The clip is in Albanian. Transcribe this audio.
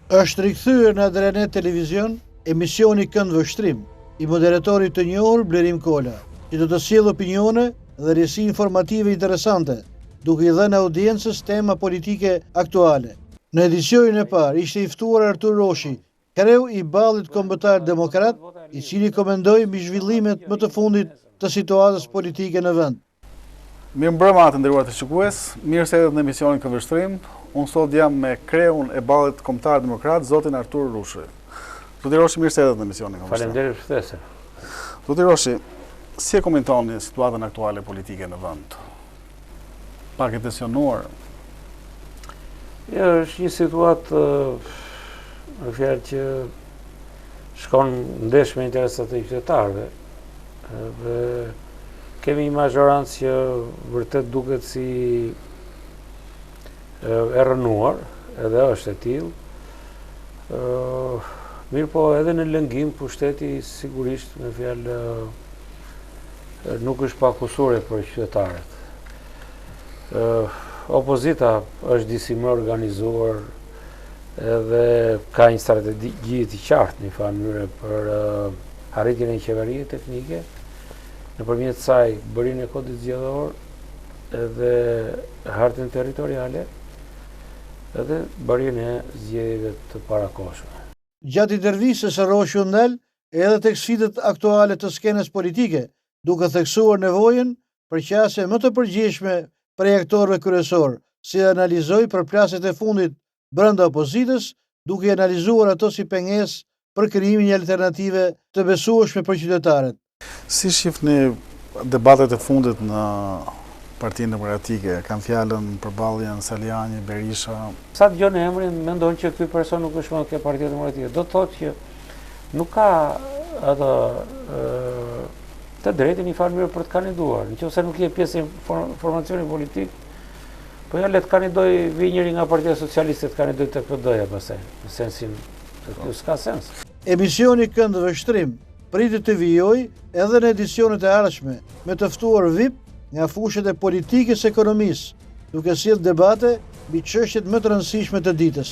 Është rikthyer në Adrianet Televizion emisioni Kënd Vështrim i moderatorit të njohur Blerim Kola, që do të sjellë opinione dhe rrjesi informative interesante, duke i dhënë audiencës tema politike aktuale. Në edicionin e parë ishte i ftuar Artur Roshi, kreu i ballit kombëtar demokrat, i cili komentoi mbi zhvillimet më të fundit të situatës politike në vend. Mirëmbrëma të nderuar të shikues, mirë se erdhët në emisionin Kënd Vështrim. Unë sot jam me kreun e ballit kombëtar demokrat, zotin Artur Roshi. Zoti Roshi, mirë se erdhët në emisionin Kënd Vështrim. Faleminderit për ftesën. Zoti Roshi, si e komentoni situatën aktuale politike në vend? Pak e tensionuar. Ja, është një situatë në fjalë që shkon ndesh me interesat e qytetarëve. Dhe kemi një mazhorancë që vërtet duket si e rënuar, edhe është e tillë. Mirë po edhe në lëngim pushteti sigurisht me fjalë nuk është pa kusure për qytetarët. Opozita është disi më organizuar edhe ka një strategji të qartë në një mënyrë për arritjen e qeverisë teknike, nëpërmjet saj bërinë e kodit zgjedhor edhe hartën territoriale edhe bërinë e zgjedhjeve të parakohshme. Gjatë intervistës së Roshi u ndal edhe tek sfidat aktuale të skenës politike, duke theksuar nevojën për qasje më të përgjithshme prej aktorëve kryesor, si analizoi përplasjet e fundit brenda opozitës, duke analizuar ato si pengesë për krijimin e alternative të besueshme për qytetarët. Si shihni debatet e fundit në Partinë Demokratike? Kanë fjalën përballjen Saliani, Berisha. Sa dëgjon emrin, mendon që ky person nuk është më ke Partia Demokratike. Do të thotë që nuk ka ato të drejtën një farë për të kandiduar. Nëse nuk je pjesë e formacionit politik, po ja le të kandidoj vi njëri nga Partia Socialiste të kandidoj tek PD-ja pastaj, në sensin se kjo s'ka sens. Emisioni Kënd Vështrim pritet të vijojë edhe në edicionet e ardhshme me të ftuar VIP nga fushat e politikës, ekonomisë, duke sjellë debate mbi çështjet më të rëndësishme të ditës.